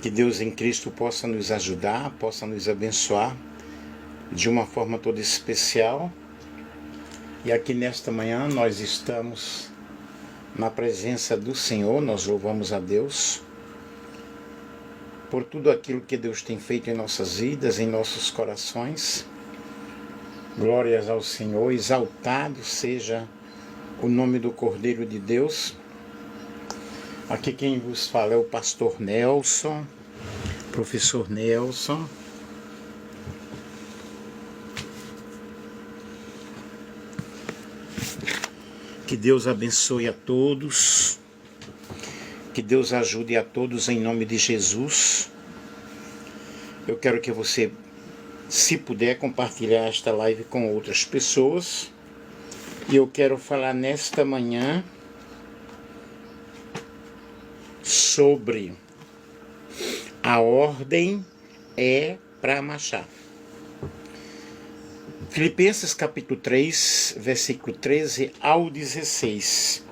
Que Deus em Cristo possa nos ajudar, possa nos abençoar de uma forma toda especial. E aqui nesta manhã nós estamos na presença do Senhor, nós louvamos a Deus por tudo aquilo que Deus tem feito em nossas vidas, em nossos corações. Glórias ao Senhor, exaltado seja o nome do Cordeiro de Deus. Aqui quem vos fala é o pastor Nelson, professor Nelson. Que Deus abençoe a todos, que Deus ajude a todos em nome de Jesus. Eu quero que você, se puder, compartilhar esta live com outras pessoas. E eu quero falar nesta manhã sobre a ordem é para marchar. Filipenses capítulo 3, versículo 13 ao 16.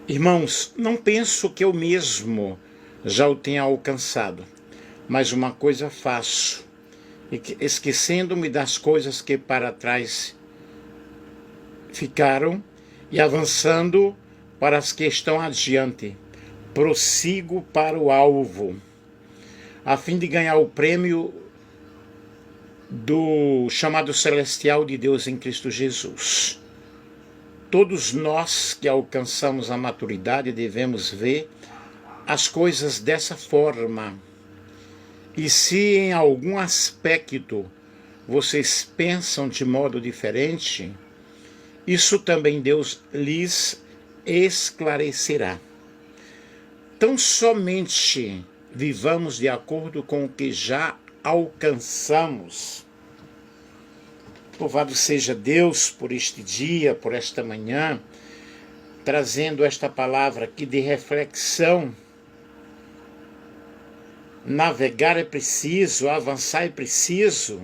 Irmãos, não penso que eu mesmo já o tenha alcançado, mas uma coisa faço, esquecendo-me das coisas que para trás ficaram e avançando para as que estão adiante, prossigo para o alvo, a fim de ganhar o prêmio do chamado celestial de Deus em Cristo Jesus. Todos nós que alcançamos a maturidade devemos ver as coisas dessa forma. E se em algum aspecto vocês pensam de modo diferente, isso também Deus lhes esclarecerá. Tão somente vivamos de acordo com o que já alcançamos. Louvado seja Deus por este dia, por esta manhã, trazendo esta palavra aqui de reflexão. Navegar é preciso, avançar é preciso.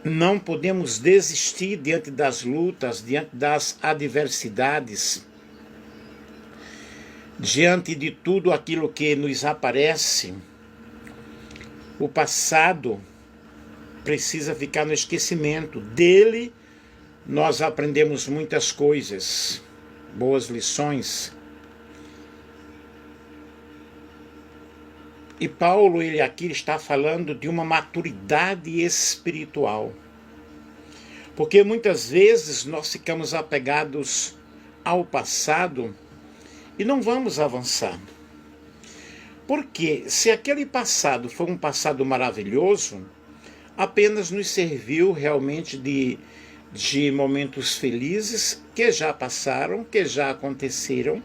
Não podemos desistir diante das lutas, diante das adversidades, diante de tudo aquilo que nos aparece. O passado precisa ficar no esquecimento. Dele nós aprendemos muitas coisas, boas lições. E Paulo, ele aqui está falando de uma maturidade espiritual. Porque muitas vezes nós ficamos apegados ao passado e não vamos avançar. Porque se aquele passado foi um passado maravilhoso, apenas nos serviu realmente de momentos felizes que já passaram, que já aconteceram.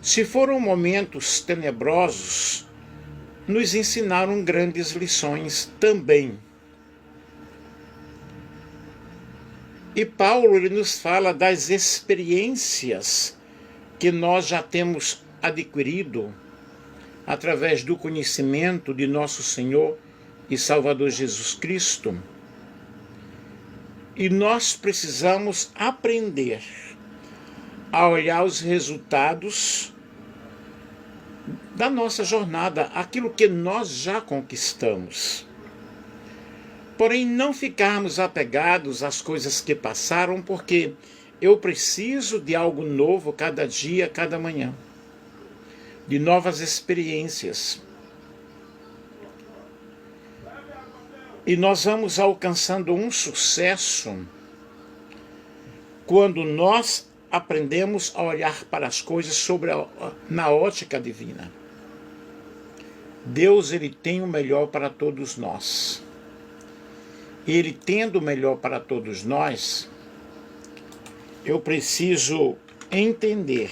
Se foram momentos tenebrosos, nos ensinaram grandes lições também. E Paulo ele nos fala das experiências que nós já temos adquirido através do conhecimento de nosso Senhor e Salvador Jesus Cristo. E nós precisamos aprender a olhar os resultados da nossa jornada, aquilo que nós já conquistamos. Porém, não ficarmos apegados às coisas que passaram, porque eu preciso de algo novo cada dia, cada manhã, de novas experiências. E nós vamos alcançando um sucesso quando nós aprendemos a olhar para as coisas na ótica divina. Deus ele tem o melhor para todos nós. Ele tendo o melhor para todos nós, eu preciso entender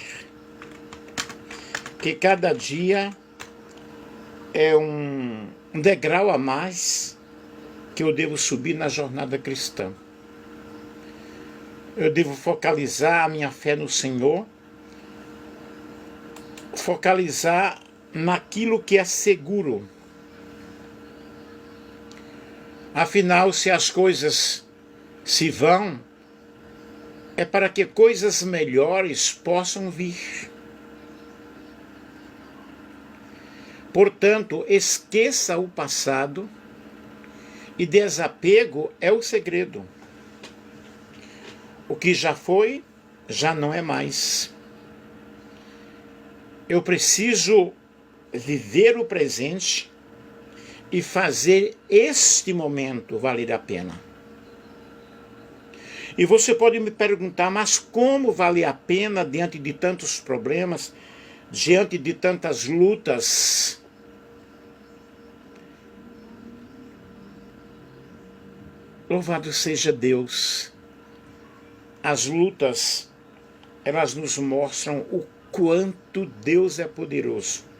que cada dia é um degrau a mais que eu devo subir na jornada cristã. Eu devo focalizar a minha fé no Senhor, focalizar naquilo que é seguro. Afinal, se as coisas se vão, é para que coisas melhores possam vir. Portanto, esqueça o passado e desapego é o segredo. O que já foi, já não é mais. Eu preciso viver o presente e fazer este momento valer a pena. E você pode me perguntar, mas como vale a pena diante de tantos problemas, diante de tantas lutas? Louvado seja Deus. As lutas, elas nos mostram o quanto Deus é poderoso.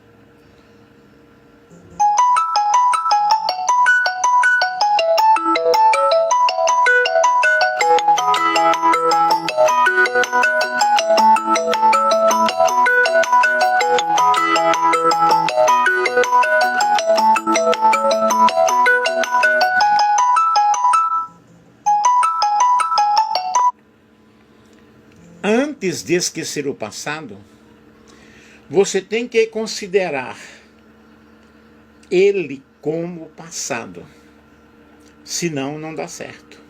Antes de esquecer o passado, você tem que considerar ele como passado. Senão, não dá certo.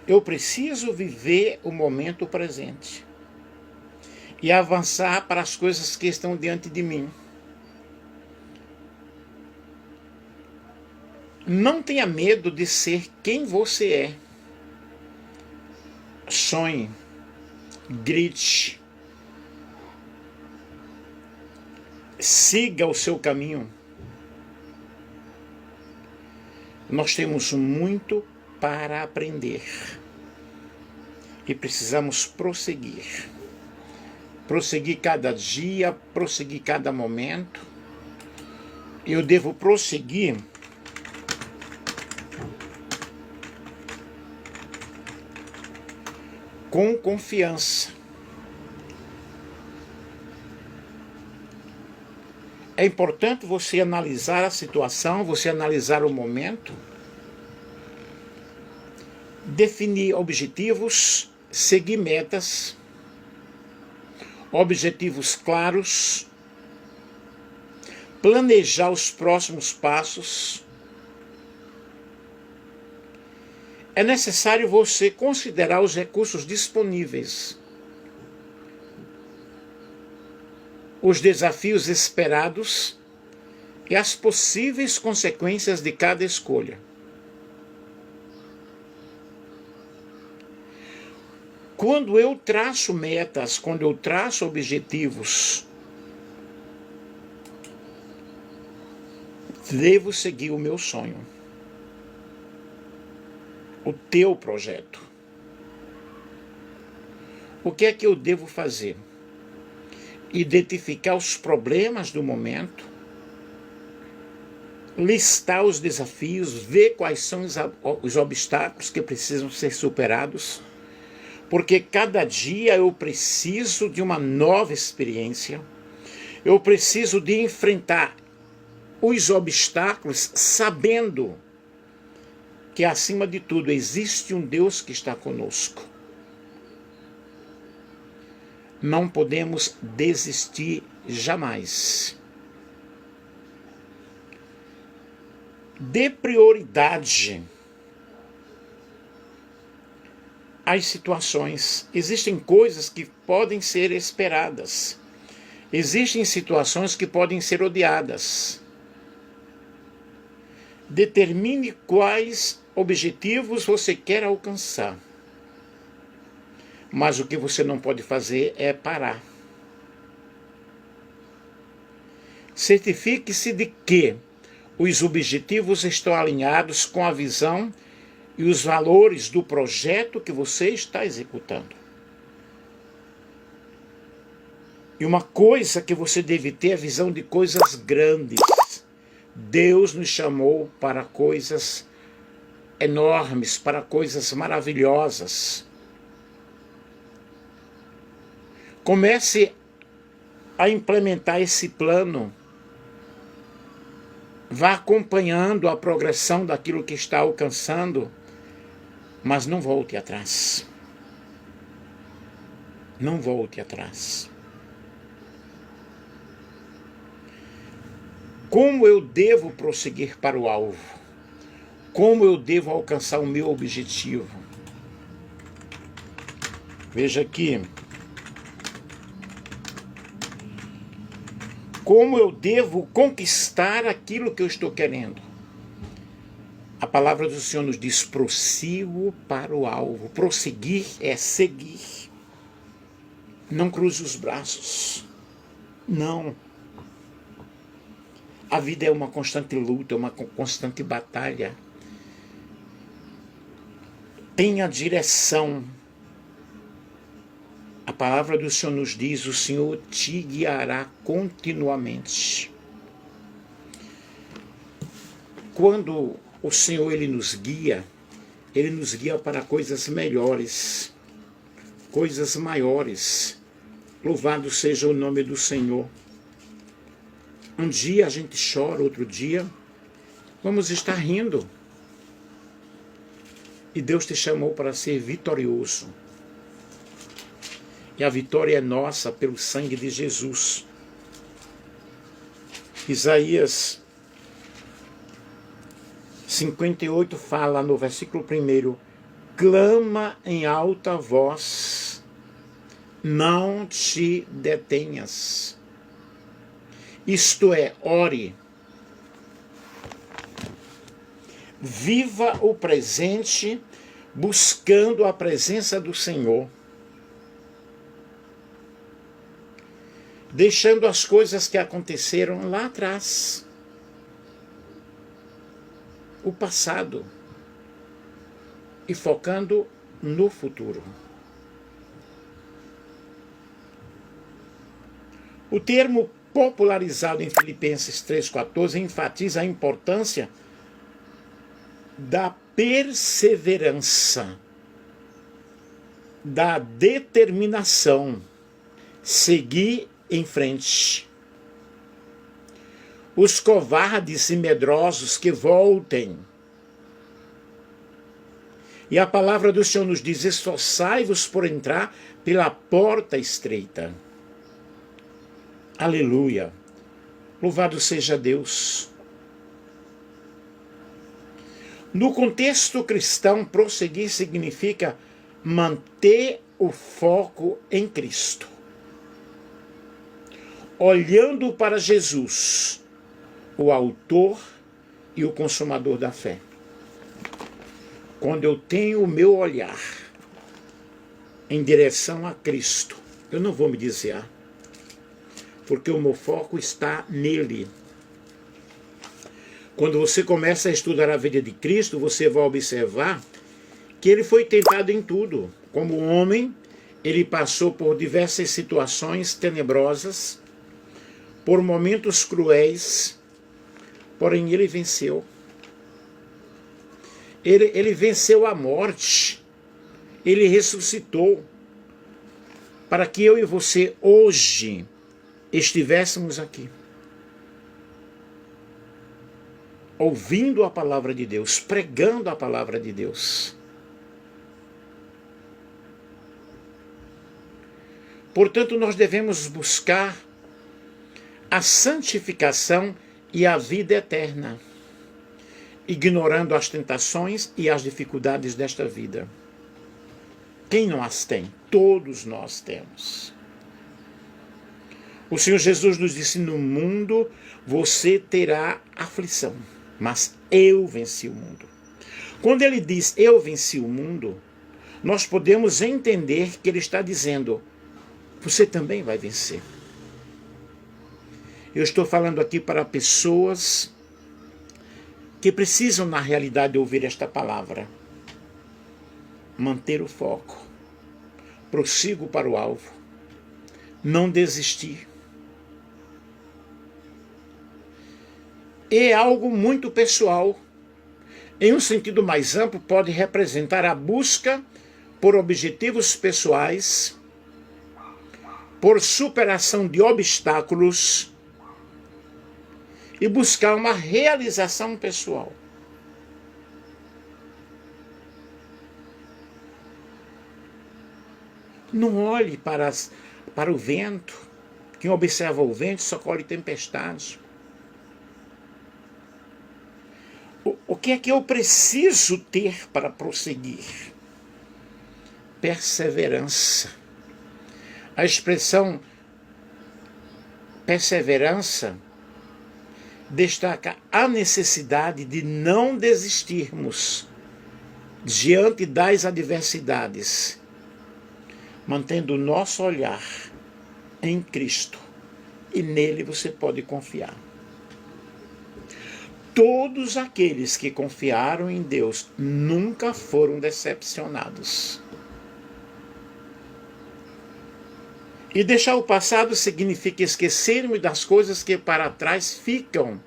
Eu preciso viver o momento presente e avançar para as coisas que estão diante de mim. Não tenha medo de ser quem você é. Sonhe, grite, siga o seu caminho. Nós temos muito para aprender e precisamos prosseguir. Prosseguir cada dia, prosseguir cada momento. Eu devo prosseguir com confiança. É importante você analisar a situação, você analisar o momento, definir objetivos, seguir metas, objetivos claros, planejar os próximos passos. É necessário você considerar os recursos disponíveis, os desafios esperados e as possíveis consequências de cada escolha. Quando eu traço metas, quando eu traço objetivos, devo seguir o meu sonho, o teu projeto. O que é que eu devo fazer? Identificar os problemas do momento, listar os desafios, ver quais são os obstáculos que precisam ser superados, porque cada dia eu preciso de uma nova experiência, eu preciso de enfrentar os obstáculos sabendo que acima de tudo existe um Deus que está conosco. Não podemos desistir jamais. Dê prioridade às situações. Existem coisas que podem ser esperadas. Existem situações que podem ser odiadas. Determine quais objetivos você quer alcançar. Mas o que você não pode fazer é parar. Certifique-se de que os objetivos estão alinhados com a visão e os valores do projeto que você está executando. E uma coisa que você deve ter é a visão de coisas grandes. Deus nos chamou para coisas enormes, para coisas maravilhosas. Comece a implementar esse plano. Vá acompanhando a progressão daquilo que está alcançando, mas não volte atrás. Não volte atrás. Como eu devo prosseguir para o alvo? Como eu devo alcançar o meu objetivo? Veja aqui. Como eu devo conquistar aquilo que eu estou querendo? A palavra do Senhor nos diz: prossigo para o alvo. Prosseguir é seguir. Não cruze os braços. Não. A vida é uma constante luta, é uma constante batalha. Tenha direção. A palavra do Senhor nos diz: o Senhor te guiará continuamente. Quando o Senhor Ele nos guia para coisas melhores, coisas maiores. Louvado seja o nome do Senhor. Um dia a gente chora, outro dia vamos estar rindo. E Deus te chamou para ser vitorioso. E a vitória é nossa pelo sangue de Jesus. Isaías 58 fala no versículo 1: clama em alta voz, não te detenhas. Isto é, ore. Viva o presente buscando a presença do Senhor. Deixando as coisas que aconteceram lá atrás. O passado. E focando no futuro. O termo popularizado em Filipenses 3,14 enfatiza a importância da perseverança, da determinação, seguir em frente. Os covardes e medrosos que voltem. E a palavra do Senhor nos diz: esforçai-vos por entrar pela porta estreita. Aleluia. Louvado seja Deus. No contexto cristão, prosseguir significa manter o foco em Cristo. Olhando para Jesus, o autor e o consumador da fé. Quando eu tenho o meu olhar em direção a Cristo, eu não vou me desviar, porque o meu foco está nele. Quando você começa a estudar a vida de Cristo, você vai observar que ele foi tentado em tudo. Como homem, ele passou por diversas situações tenebrosas, por momentos cruéis, porém ele venceu. Ele venceu a morte, ele ressuscitou, para que eu e você hoje estivéssemos aqui, ouvindo a palavra de Deus, pregando a palavra de Deus. Portanto, nós devemos buscar a santificação e a vida eterna, ignorando as tentações e as dificuldades desta vida. Quem não as tem? Todos nós temos. O Senhor Jesus nos disse: no mundo você terá aflição, mas eu venci o mundo. Quando ele diz eu venci o mundo, nós podemos entender que ele está dizendo: você também vai vencer. Eu estou falando aqui para pessoas que precisam, na realidade, ouvir esta palavra. Manter o foco. Prossigo para o alvo. Não desistir. É algo muito pessoal. Em um sentido mais amplo, pode representar a busca por objetivos pessoais, por superação de obstáculos e buscar uma realização pessoal. Não olhe para o vento. Quem observa o vento só colhe tempestade. O que é que eu preciso ter para prosseguir? Perseverança. A expressão perseverança destaca a necessidade de não desistirmos diante das adversidades, mantendo o nosso olhar em Cristo, e nele você pode confiar. Todos aqueles que confiaram em Deus nunca foram decepcionados. E deixar o passado significa esquecermos das coisas que para trás ficam.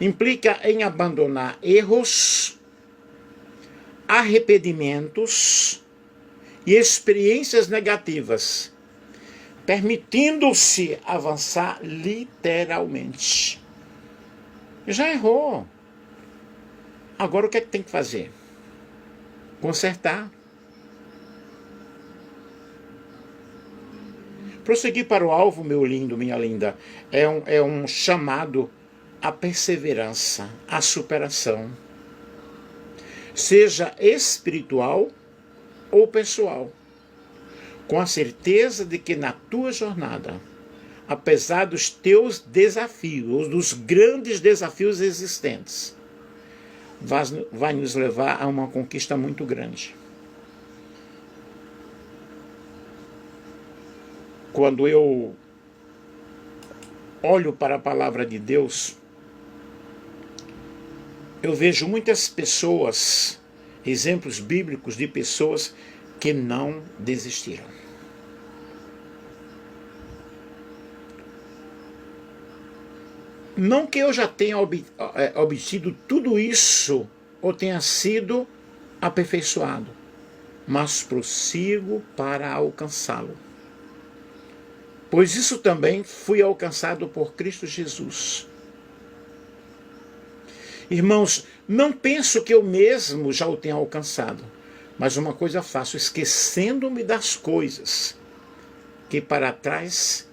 Implica em abandonar erros, arrependimentos e experiências negativas, permitindo-se avançar literalmente. Já errou. Agora o que é que tem que fazer? Consertar. Prosseguir para o alvo, meu lindo, minha linda, é um chamado à perseverança, à superação. Seja espiritual ou pessoal. Com a certeza de que na tua jornada, apesar dos teus desafios, dos grandes desafios existentes, vai nos levar a uma conquista muito grande. Quando eu olho para a palavra de Deus, eu vejo muitas pessoas, exemplos bíblicos de pessoas que não desistiram. Não que eu já tenha obtido tudo isso ou tenha sido aperfeiçoado, mas prossigo para alcançá-lo. Pois isso também fui alcançado por Cristo Jesus. Irmãos, não penso que eu mesmo já o tenha alcançado, mas uma coisa faço, esquecendo-me das coisas que para trás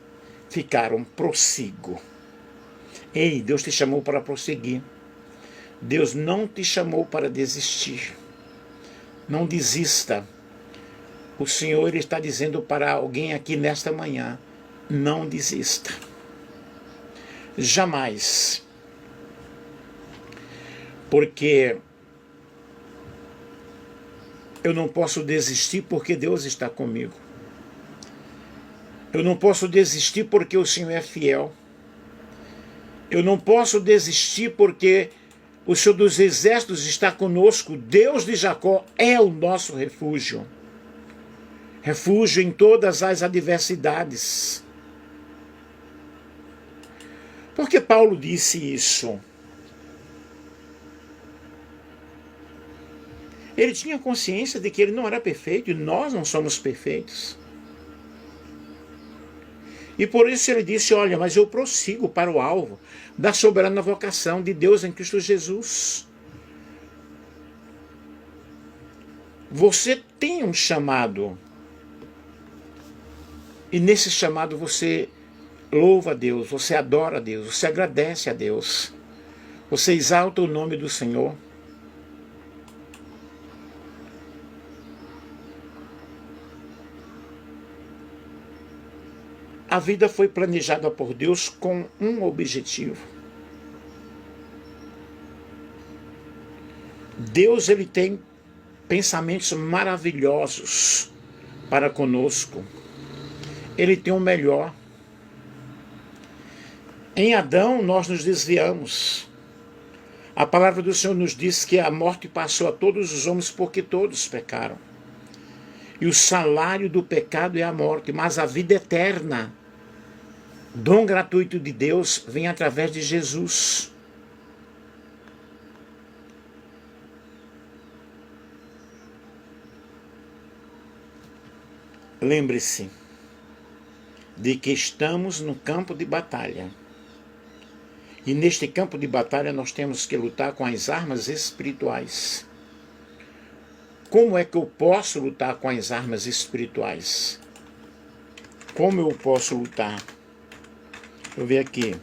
ficaram, prossigo. Ei, Deus te chamou para prosseguir. Deus não te chamou para desistir. Não desista. O Senhor está dizendo para alguém aqui nesta manhã, não desista. Jamais. Porque eu não posso desistir porque Deus está comigo. Eu não posso desistir porque o Senhor é fiel. Eu não posso desistir porque o Senhor dos Exércitos está conosco. Deus de Jacó é o nosso refúgio. Refúgio em todas as adversidades. Por que Paulo disse isso? Ele tinha consciência de que ele não era perfeito e nós não somos perfeitos. E por isso ele disse, olha, mas eu prossigo para o alvo da soberana vocação de Deus em Cristo Jesus. Você tem um chamado. E nesse chamado você louva a Deus, você adora a Deus, você agradece a Deus. Você exalta o nome do Senhor. A vida foi planejada por Deus com um objetivo. Deus, ele tem pensamentos maravilhosos para conosco. Ele tem o melhor. Em Adão nós nos desviamos. A palavra do Senhor nos diz que a morte passou a todos os homens porque todos pecaram. E o salário do pecado é a morte, mas a vida eterna, dom gratuito de Deus, vem através de Jesus. Lembre-se de que estamos no campo de batalha. E neste campo de batalha nós temos que lutar com as armas espirituais. Como é que eu posso lutar com as armas espirituais? Como eu posso lutar? Deixa eu ver aqui.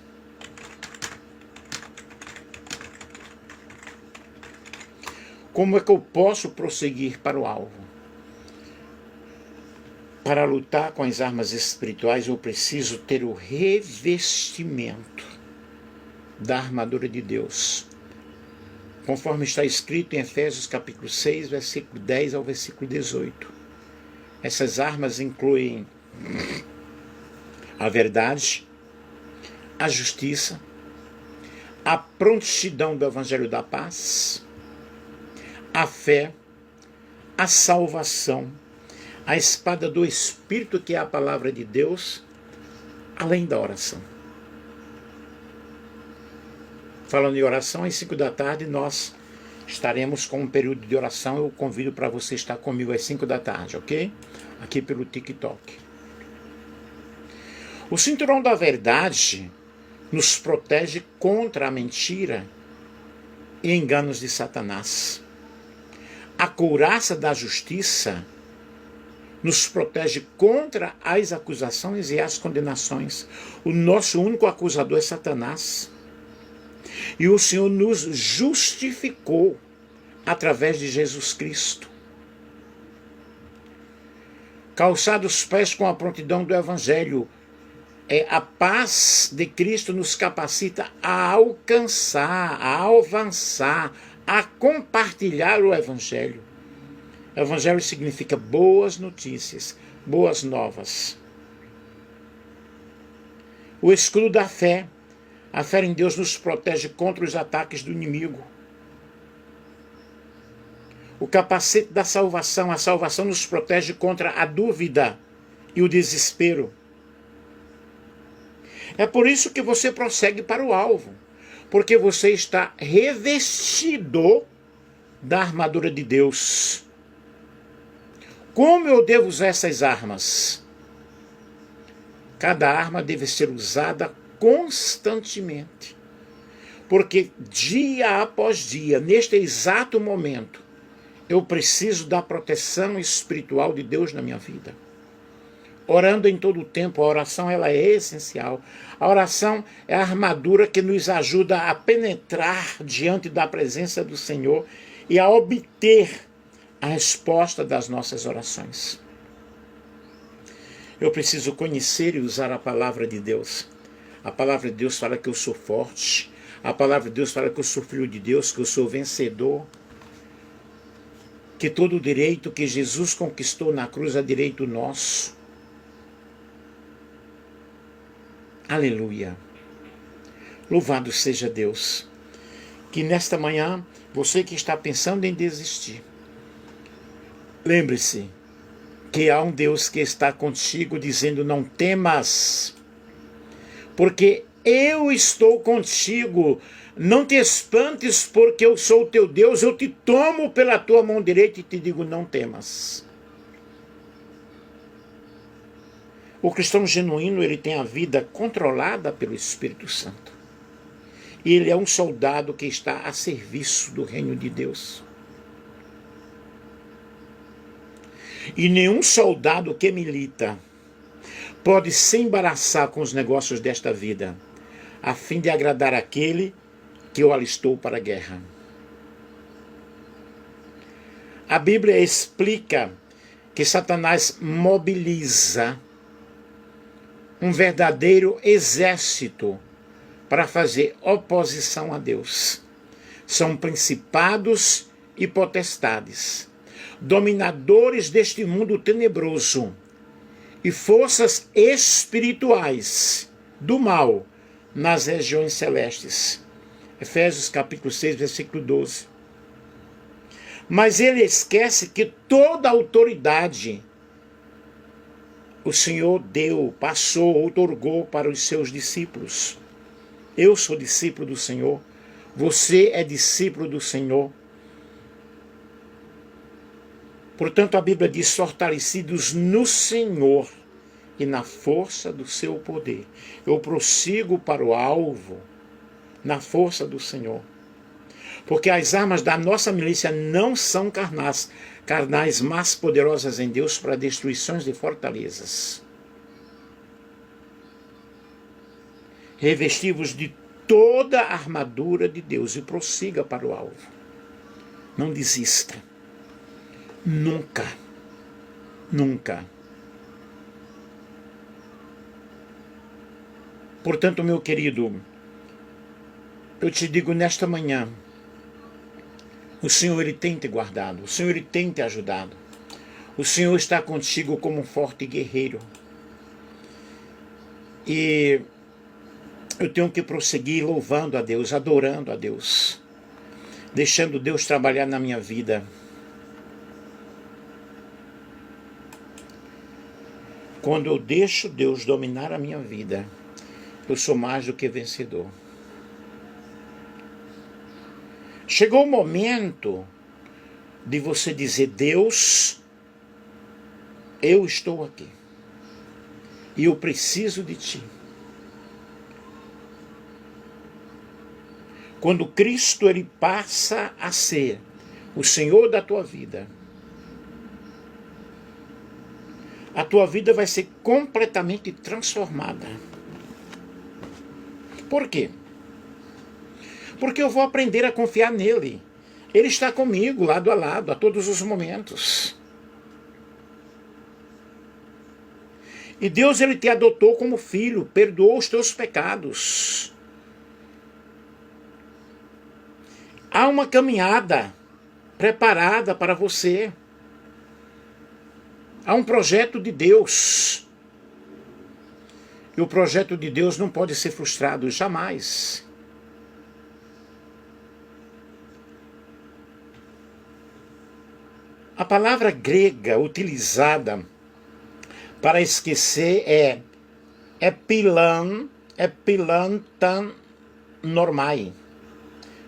Como é que eu posso prosseguir para o alvo? Para lutar com as armas espirituais, eu preciso ter o revestimento da armadura de Deus. Conforme está escrito em Efésios capítulo 6, versículo 10 ao versículo 18. Essas armas incluem a verdade, a justiça, a prontidão do Evangelho da paz, a fé, a salvação, a espada do Espírito, que é a palavra de Deus, além da oração. Falando em oração, às 5 da tarde nós estaremos com um período de oração. Eu convido para você estar comigo às 5 da tarde, ok? Aqui pelo TikTok. O cinturão da verdade nos protege contra a mentira e enganos de Satanás. A couraça da justiça nos protege contra as acusações e as condenações. O nosso único acusador é Satanás. E o Senhor nos justificou através de Jesus Cristo. Calçados os pés com a prontidão do Evangelho, a paz de Cristo nos capacita a alcançar, a avançar, a compartilhar o Evangelho. Evangelho significa boas notícias, boas novas. O escudo da fé. A fé em Deus nos protege contra os ataques do inimigo. O capacete da salvação. A salvação nos protege contra a dúvida e o desespero. É por isso que você prossegue para o alvo. Porque você está revestido da armadura de Deus. Como eu devo usar essas armas? Cada arma deve ser usada constantemente. Porque dia após dia, neste exato momento, eu preciso da proteção espiritual de Deus na minha vida. Orando em todo o tempo, a oração ela é essencial. A oração é a armadura que nos ajuda a penetrar diante da presença do Senhor e a obter a resposta das nossas orações. Eu preciso conhecer e usar a palavra de Deus. A palavra de Deus fala que eu sou forte. A palavra de Deus fala que eu sou filho de Deus, que eu sou vencedor. Que todo o direito que Jesus conquistou na cruz é direito nosso. Aleluia. Louvado seja Deus. Que nesta manhã, você que está pensando em desistir, lembre-se que há um Deus que está contigo dizendo: não temas, porque eu estou contigo. Não te espantes, porque eu sou o teu Deus. Eu te tomo pela tua mão direita e te digo: não temas. O cristão genuíno, ele tem a vida controlada pelo Espírito Santo. E ele é um soldado que está a serviço do reino de Deus. E nenhum soldado que milita pode se embaraçar com os negócios desta vida, a fim de agradar aquele que o alistou para a guerra. A Bíblia explica que Satanás mobiliza um verdadeiro exército para fazer oposição a Deus. São principados e potestades, dominadores deste mundo tenebroso e forças espirituais do mal nas regiões celestes. Efésios capítulo 6, versículo 12. Mas ele esquece que toda autoridade o Senhor deu, passou, outorgou para os seus discípulos. Eu sou discípulo do Senhor, você é discípulo do Senhor. Portanto, a Bíblia diz: fortalecidos no Senhor e na força do seu poder. Eu prossigo para o alvo na força do Senhor. Porque as armas da nossa milícia não são carnais, mas poderosas em Deus para destruições de fortalezas. Revesti-vos de toda a armadura de Deus e prossiga para o alvo. Não desista. Nunca. Nunca. Portanto, meu querido, eu te digo nesta manhã, o Senhor, Ele tem te guardado, o Senhor, Ele tem te ajudado. O Senhor está contigo como um forte guerreiro. E eu tenho que prosseguir louvando a Deus, adorando a Deus, deixando Deus trabalhar na minha vida. Quando eu deixo Deus dominar a minha vida, eu sou mais do que vencedor. Chegou o momento de você dizer: Deus, eu estou aqui e eu preciso de Ti. Quando Cristo ele passa a ser o Senhor da tua vida, a tua vida vai ser completamente transformada. Por quê? Porque eu vou aprender a confiar nele. Ele está comigo, lado a lado, a todos os momentos. E Deus, ele te adotou como filho, perdoou os teus pecados. Há uma caminhada preparada para você. Há um projeto de Deus. E o projeto de Deus não pode ser frustrado jamais. A palavra grega utilizada para esquecer é epilantan normai.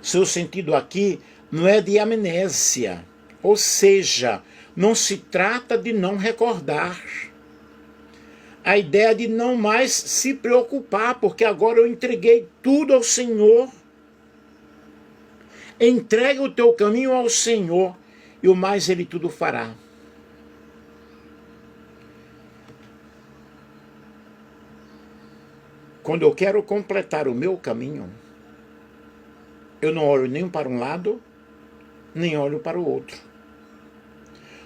Seu sentido aqui não é de amnésia, ou seja, não se trata de não recordar. A ideia de não mais se preocupar, porque agora eu entreguei tudo ao Senhor. Entrega o teu caminho ao Senhor e o mais Ele tudo fará. Quando eu quero completar o meu caminho, eu não olho nem para um lado, nem olho para o outro.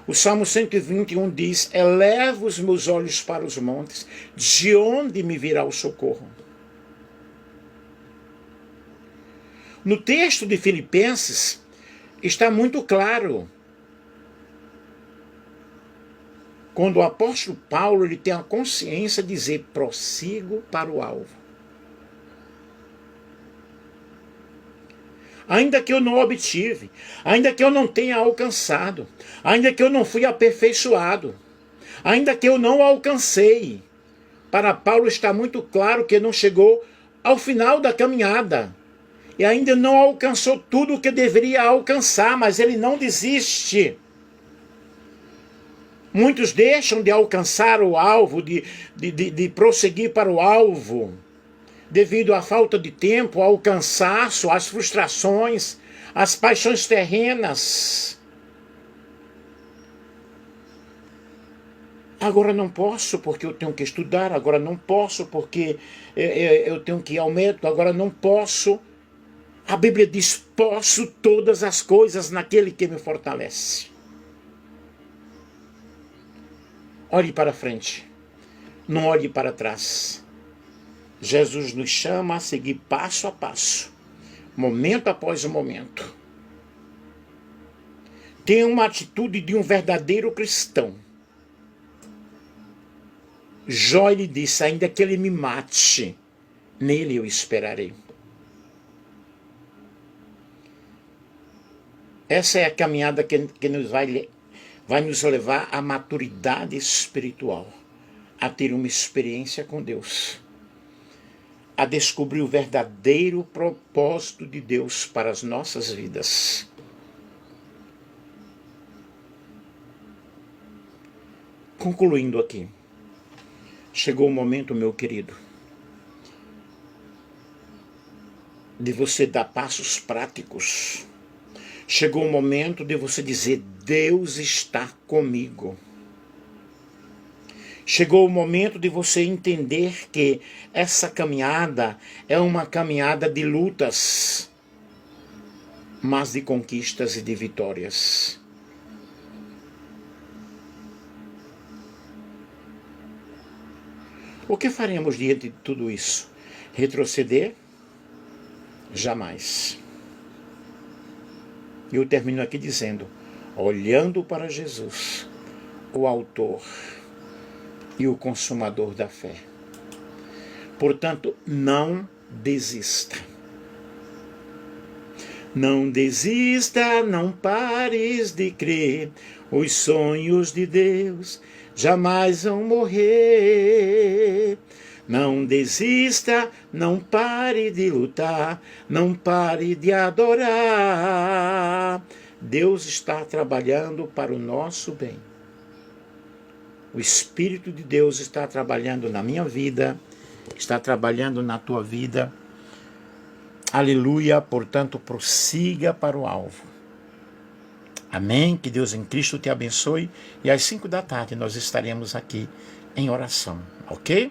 O Salmo 121 diz: eleva os meus olhos para os montes, de onde me virá o socorro? No texto de Filipenses, está muito claro. Quando o apóstolo Paulo ele tem a consciência de dizer: prossigo para o alvo. Ainda que eu não obtive, ainda que eu não tenha alcançado, ainda que eu não fui aperfeiçoado, ainda que eu não alcancei, para Paulo está muito claro que não chegou ao final da caminhada, e ainda não alcançou tudo o que deveria alcançar, mas ele não desiste. Muitos deixam de alcançar o alvo, de prosseguir para o alvo, devido à falta de tempo, ao cansaço, às frustrações, às paixões terrenas. Agora não posso porque eu tenho que estudar, agora não posso porque eu tenho que ir ao médico, agora não posso. A Bíblia diz: posso todas as coisas naquele que me fortalece. Olhe para frente, não olhe para trás. Jesus nos chama a seguir passo a passo, momento após momento. Tenha uma atitude de um verdadeiro cristão. Jó lhe disse: ainda que ele me mate, nele eu esperarei. Essa é a caminhada que vai nos levar à maturidade espiritual, a ter uma experiência com Deus, a descobrir o verdadeiro propósito de Deus para as nossas vidas. Concluindo aqui, chegou o momento, meu querido, de você dar passos práticos. Chegou o momento de você dizer: Deus está comigo. Chegou o momento de você entender que essa caminhada é uma caminhada de lutas. mas de conquistas e de vitórias. O que faremos diante de tudo isso? Retroceder? Jamais. E eu termino aqui dizendo, olhando para Jesus, o autor e o consumador da fé. Portanto, não desista. Não desista, não pares de crer, os sonhos de Deus jamais vão morrer. Não desista, não pare de lutar, não pare de adorar. Deus está trabalhando para o nosso bem. O Espírito de Deus está trabalhando na minha vida, está trabalhando na tua vida. Aleluia, portanto, prossiga para o alvo. Amém, que Deus em Cristo te abençoe. E às 5 da tarde nós estaremos aqui em oração, ok?